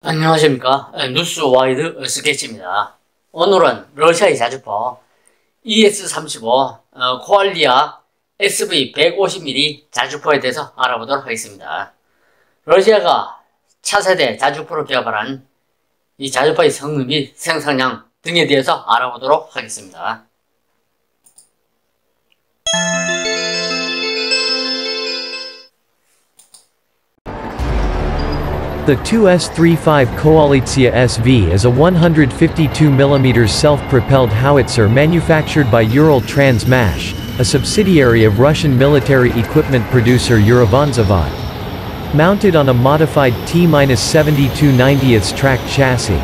안녕하십니까. 뉴스 와이드 스케치입니다. 오늘은 러시아의 자주포 ES-35 코알리아 SV150mm 자주포에 대해서 알아보도록 하겠습니다. 러시아가 차세대 자주포로 개발한 이 자주포의 성능 및 생산량 등에 대해서 알아보도록 하겠습니다. The 2S-35 Koalitsia SV is a 152mm self-propelled howitzer manufactured by Ural Transmash, a subsidiary of Russian military equipment producer Urovanzavod. Mounted on a modified T-72/90th track chassis.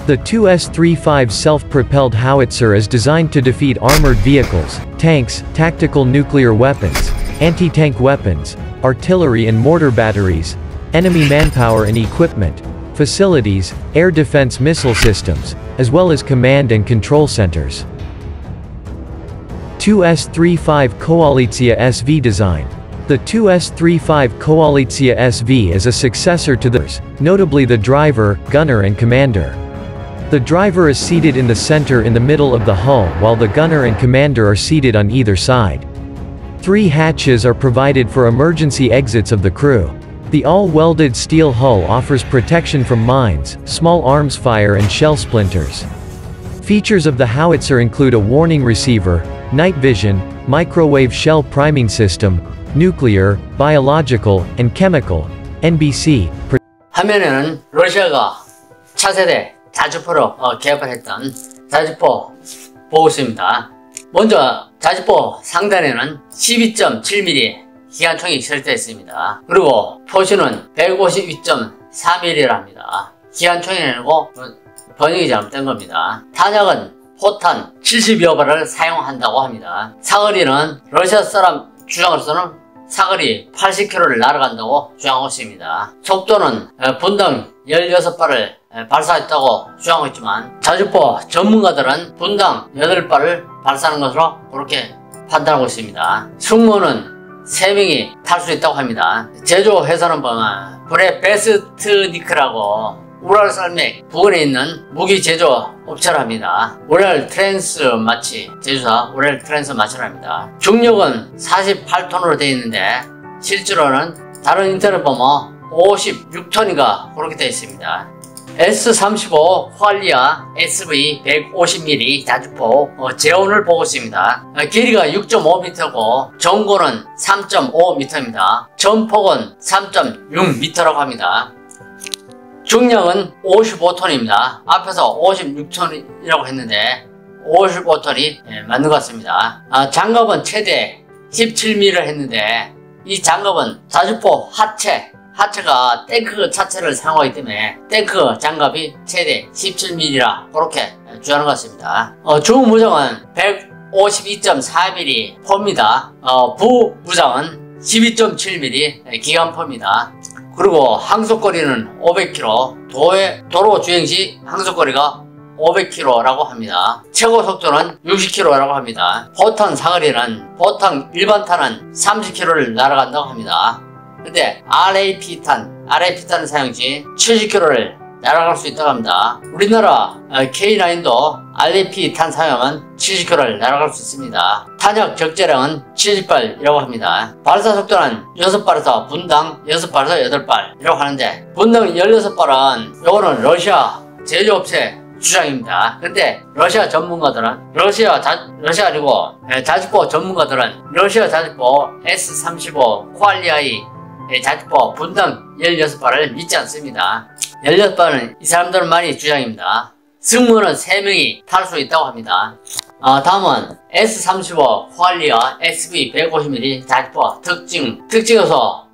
The 2S-35 self-propelled howitzer is designed to defeat armored vehicles, tanks, tactical nuclear weapons, anti-tank weapons, artillery and mortar batteries, enemy manpower and equipment, facilities, air defense missile systems, as well as command and control centers. 2S-35 Koalitsia SV design. The 2S-35 Koalitsia SV is a successor to the others, notably the driver, gunner and commander. The driver is seated in the center in the middle of the hull while the gunner and commander are seated on either side. 3 hatches are provided for emergency exits of the crew. The all-welded steel hull offers protection from mines, small arms fire and shell splinters. Features of the howitzer include a warning receiver, night vision, microwave shell priming system, nuclear, biological, and chemical, NBC. 화면에는 러시아가 차세대 자주포로 개발했던 자주포 보고 있습니다. 먼저 자주포 상단에는 12.7mm 기관총이 설치되어 있습니다. 그리고 표시는 152.4mm랍니다. 기관총이 아니고 번역이 잘못된 겁니다. 탄약은 포탄 70여 발을 사용한다고 합니다. 사거리는 러시아 사람 주장으로서는 사거리 80km를 날아간다고 주장하고 있습니다. 속도는 분당 16발을 발사했다고 주장하고 있지만 자주포 전문가들은 분당 8발을 발사하는 것으로 그렇게 판단하고 있습니다. 승무원은 3명이 탈 수 있다고 합니다. 제조회사는 브레베스트니크라고 우랄 산맥 부근에 있는 무기 제조 업체를 합니다. 우랄 트랜스마치 제조사 우랄 트랜스마치랍니다. 중력은 48톤으로 되어 있는데 실제로는 다른 인터넷 보면 56톤인가 그렇게 되어 있습니다. S-35 코알리아 SV150mm 자주포 재원을 보고 있습니다. 길이가 6.5m고 전고는 3.5m입니다. 전폭은 3.6m라고 합니다. 중량은 55톤입니다. 앞에서 56톤이라고 했는데 55톤이 맞는 것 같습니다. 장갑은 최대 17mm를 했는데 이 장갑은 자주포 하체가 탱크 자체를 사용하기 때문에 탱크 장갑이 최대 17mm라 그렇게 주장하는 것 같습니다. 주무장은 152.4mm 포입니다. 부무장은 12.7mm 기관포입니다. 그리고 항속거리는 500km, 도로 주행시 항속거리가 500km라고 합니다. 최고 속도는 60km라고 합니다. 포탄 사거리는 보통 일반탄은 30km를 날아간다고 합니다. 근데 RAP탄 사용 시 70km를 날아갈 수 있다고 합니다. 우리나라 K9도 RAP탄 사용은 70km를 날아갈 수 있습니다. 탄약 적재량은 70발이라고 합니다. 발사 속도는 6발에서 분당 6발에서 8발이라고 하는데 분당 16발은 요거는 러시아 제조업체 주장입니다. 근데 러시아 전문가들은 러시아 아니고 자주포 전문가들은 러시아 자주포 S-35 코알리아의 자주포 분당 16발을 믿지 않습니다. 16발은 이 사람들은 많이 주장입니다. 승무원은 3명이 탈 수 있다고 합니다. 다음은 S-35 코알리아 SV150mm 자주포 특징에서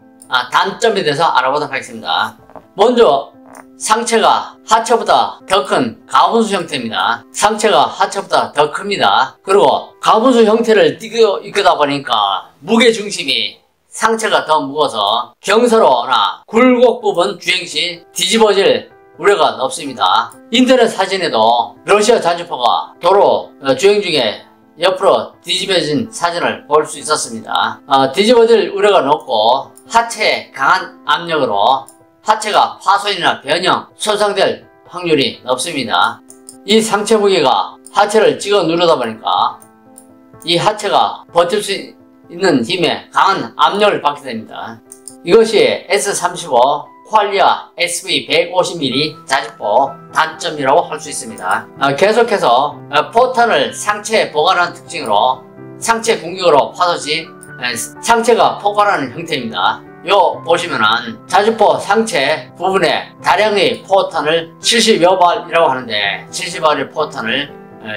단점에 대해서 알아보도록 하겠습니다. 먼저 상체가 하체보다 더 큰 가분수 형태입니다. 상체가 하체보다 더 큽니다. 그리고 가분수 형태를 띠고 입다 보니까 무게중심이 상체가 더 무거워서 경사로나 굴곡 부분 주행시 뒤집어질 우려가 높습니다. 인터넷 사진에도 러시아 자주포가 도로 주행 중에 옆으로 뒤집어진 사진을 볼 수 있었습니다. 뒤집어질 우려가 높고 하체에 강한 압력으로 하체가 파손이나 변형, 손상될 확률이 높습니다. 이 상체 무게가 하체를 찍어 누르다 보니까 이 하체가 버틸 수 있는 힘에 강한 압력을 받게 됩니다. 이것이 S35 퀄리아 SV150mm 자주포 단점이라고 할 수 있습니다. 계속해서 포탄을 상체에 보관하는 특징으로 상체 공격으로 파도 시 상체가 폭발하는 형태입니다. 요 보시면은 자주포 상체 부분에 다량의 포탄을 70여 발이라고 하는데 70발의 포탄을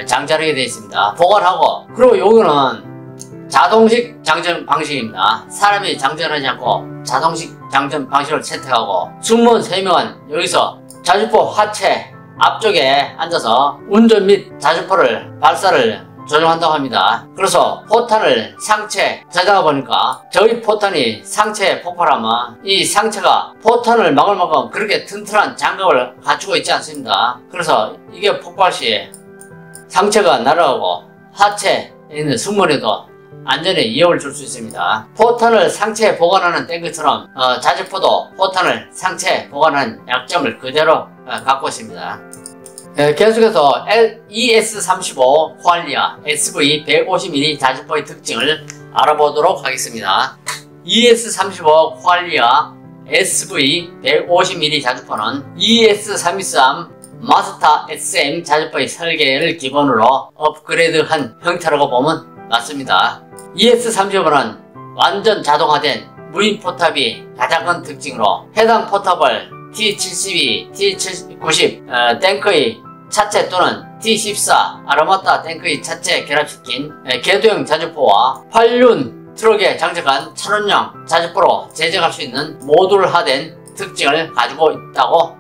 장전하게 되어 있습니다. 보관하고, 그리고 요거는 자동식 장전 방식입니다. 사람이 장전하지 않고 자동식 장전 방식을 채택하고 승무원 3명은 여기서 자주포 하체 앞쪽에 앉아서 운전 및 자주포를 발사를 조정한다고 합니다. 그래서 포탄을 상체에 저장하다 보니까 저희 포탄이 상체에 폭발하면 이 상체가 포탄을 막을 만큼 그렇게 튼튼한 장갑을 갖추고 있지 않습니다. 그래서 이게 폭발 시에 상체가 날아가고 하체에 있는 승무원에도 안전에 위협을 줄 수 있습니다. 포탄을 상체에 보관하는 탱크처럼 자주포도 포탄을 상체에 보관하는 약점을 그대로 갖고 있습니다. 계속해서 ES35 퀄리아 SV150mm 자주포의 특징을 알아보도록 하겠습니다. ES35 퀄리아 SV150mm 자주포는 ES323 마스터 SM 자주포의 설계를 기본으로 업그레이드한 형태라고 보면 맞습니다. ES35는 완전 자동화된 무인 포탑이 가장 큰 특징으로 해당 포탑을 T-72, T-90 탱크의 차체 또는 T-14 아르마타 탱크의 차체에 결합시킨 궤도형 자주포와 8륜 트럭에 장착한 차론형 자주포로 제작할 수 있는 모듈화된 특징을 가지고 있다고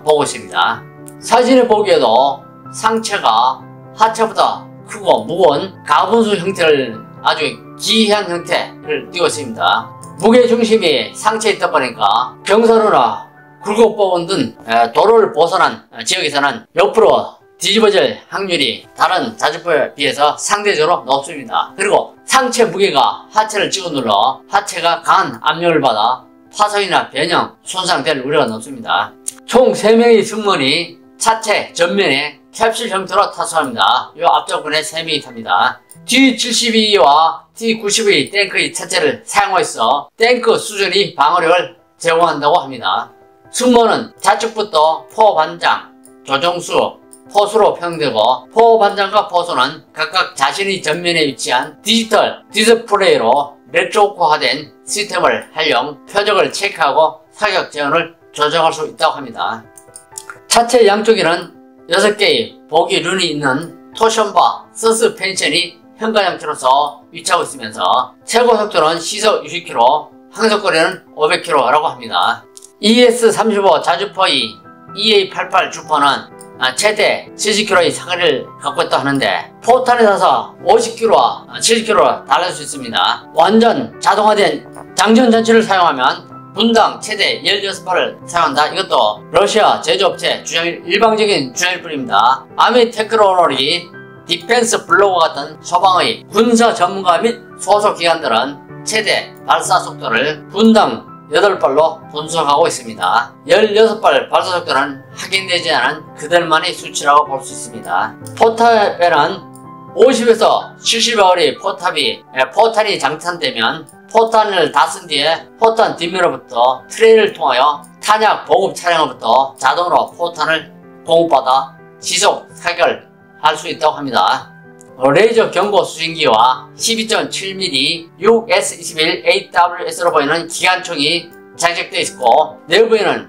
보고 있습니다. 사진을 보기에도 상체가 하체보다 크고 무거운 가분수 형태를 아주 기이한 형태를 띠고 있습니다. 무게중심이 상체에 있다 보니까 경사로나 굴곡부분 등 도로를 벗어난 지역에서는 옆으로 뒤집어질 확률이 다른 자주포에 비해서 상대적으로 높습니다. 그리고 상체 무게가 하체를 찍어 눌러 하체가 강한 압력을 받아 파손이나 변형, 손상될 우려가 높습니다. 총 3명의 승무원이 차체 전면에 캡슐 형태로 탑승합니다. 이 앞쪽분에 3명이 탑니다. T-72와 T-90의 탱크의 차체를 사용하고 있어 탱크 수준의 방어력을 제공한다고 합니다. 승무원은 좌측부터 포반장, 조종수, 포수로 평되고 포반장과 포수는 각각 자신의 전면에 위치한 디지털 디스플레이로 레트로화된 시스템을 활용 표적을 체크하고 사격 제어를 조정할 수 있다고 합니다. 차체 양쪽에는 6개의 보기 룬이 있는 토션바 서스펜션이 현관형태로서 위치하고 있으면서 최고 속도는 시속 60km, 항속거리는 500km라고 합니다. ES35 자주포의 EA88 주포는 최대 70km의 사거리를 갖고 있다고 하는데 포탄에 닿아서 50km와 70km로 달릴 수 있습니다. 완전 자동화된 장전 장치를 사용하면 분당 최대 16발을 사용한다. 이것도 러시아 제조업체 일방적인 주장일 뿐입니다. 아미 테크놀로지 디펜스 블로그 같은 소방의 군사 전문가 및 소속 기관들은 최대 발사 속도를 분당 8발로 분석하고 있습니다. 16발 발사 속도는 확인되지 않은 그들만의 수치라고 볼 수 있습니다. 포탑에는 50에서 70여리 포탄이 장착되면 포탄을 다 쓴 뒤에 포탄 뒷면으로부터 트레이를 통하여 탄약 보급 차량으로부터 자동으로 포탄을 공급받아 지속 사격을 할 수 있다고 합니다. 레이저 경고 수신기와 12.7mm 6S21AWS로 보이는 기관총이 장착되어 있고 내부에는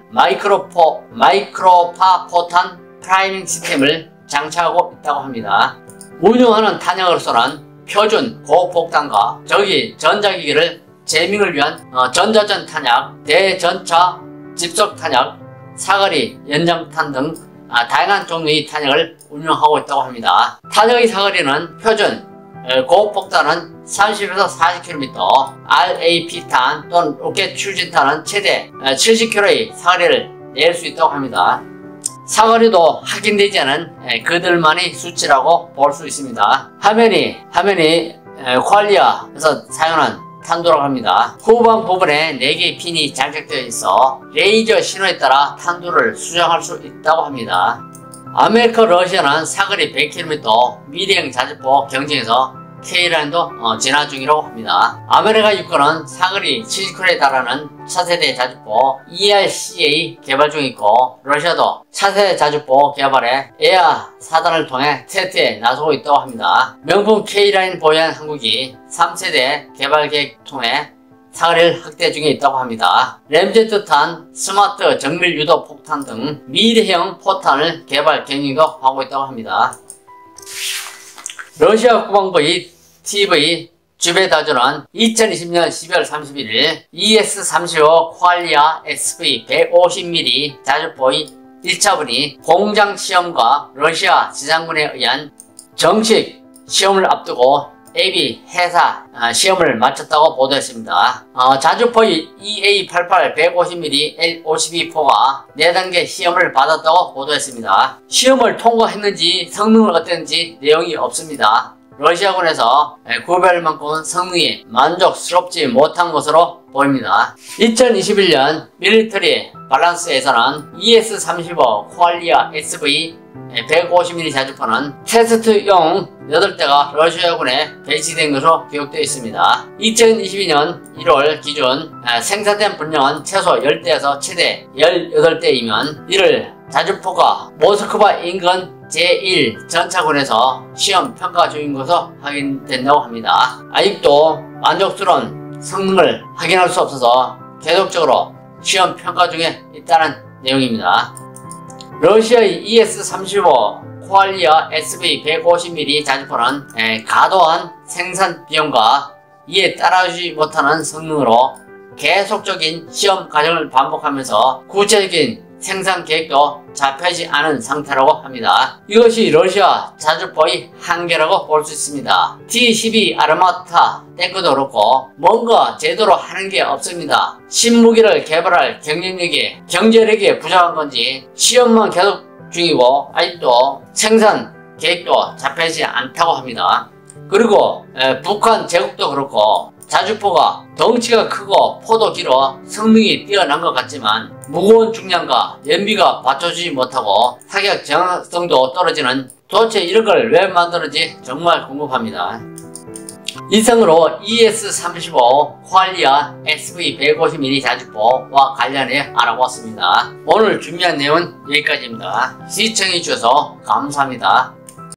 마이크로파 포탄 프라이밍 시스템을 장착하고 있다고 합니다. 운용하는 탄약으로서는 표준 고폭탄과 적의 전자기기를 제밍을 위한 전자전 탄약, 대전차 집속 탄약, 사거리 연장탄 등 다양한 종류의 탄약을 운용하고 있다고 합니다. 탄약의 사거리는 표준 고폭탄은 30에서 40km, RAP탄 또는 로켓 추진탄은 최대 70km의 사거리를 낼 수 있다고 합니다. 사거리도 확인되지 않은 그들만의 수치라고 볼 수 있습니다. 화면이 퀄리아에서 사용하는 탄도라고 합니다. 후방 부분에 4개의 핀이 장착되어 있어 레이저 신호에 따라 탄도를 수정할 수 있다고 합니다. 아메리카 러시아는 사거리 100km 미래형 자주포 경쟁에서 K라인도 진화 중이라고 합니다. 아메리카 육군은 사거리 70km에 달하는 차세대 자주포 ERCA 개발 중이고 러시아도 차세대 자주포 개발에 에아 사단을 통해 테스트에 나서고 있다고 합니다. 명품 K라인 보유한 한국이 3세대 개발 계획 통해 사거리를 확대 중에 있다고 합니다. 램제트탄, 스마트 정밀 유도 폭탄 등 미래형 포탄을 개발 경영도 하고 있다고 합니다. 러시아 국방부의 TV 주베다주는 2020년 12월 31일 ES-35 퀄리아 SV 150mm 자주포의 1차분이 공장 시험과 러시아 지상군에 의한 정식 시험을 앞두고 AB 해사 시험을 마쳤다고 보도했습니다. 자주포의 EA-88 150mm L52포가 4단계 시험을 받았다고 보도했습니다. 시험을 통과했는지 성능은 어땠는지 내용이 없습니다. 러시아군에서 구별만큼은 성능이 만족스럽지 못한 것으로 보입니다. 2021년 밀리터리 밸런스에서는 ES-35 퀄리아 SV 150mm 자주포는 테스트용 8대가 러시아군에 배치된 것으로 기록되어 있습니다. 2022년 1월 기준 생산된 분량은 최소 10대에서 최대 18대이면 이를 자주포가 모스크바 인근 제1 전차군에서 시험 평가 중인 것으로 확인된다고 합니다. 아직도 만족스러운 성능을 확인할 수 없어서 계속적으로 시험 평가 중에 있다는 내용입니다. 러시아의 ES-35 퀄리아 SV 150mm 자주포는 과도한 생산 비용과 이에 따라주지 못하는 성능으로 계속적인 시험 과정을 반복하면서 구체적인 생산 계획도 잡히지 않은 상태라고 합니다. 이것이 러시아 자주포의 한계라고 볼 수 있습니다. T-12 아르마타 탱크도 그렇고 뭔가 제대로 하는 게 없습니다. 신무기를 개발할 경제력이 부족한 건지 시험만 계속 중이고 아직도 생산 계획도 잡히지 않다고 합니다. 그리고 북한 제국도 그렇고 자주포가 덩치가 크고 포도 길어 성능이 뛰어난 것 같지만 무거운 중량과 연비가 받쳐주지 못하고 사격 정확성도 떨어지는 도대체 이런 걸 왜 만드는지 정말 궁금합니다. 이상으로 ES-35 퀄리아 SV 150mm 자주포와 관련해 알아보았습니다. 오늘 준비한 내용은 여기까지입니다. 시청해주셔서 감사합니다.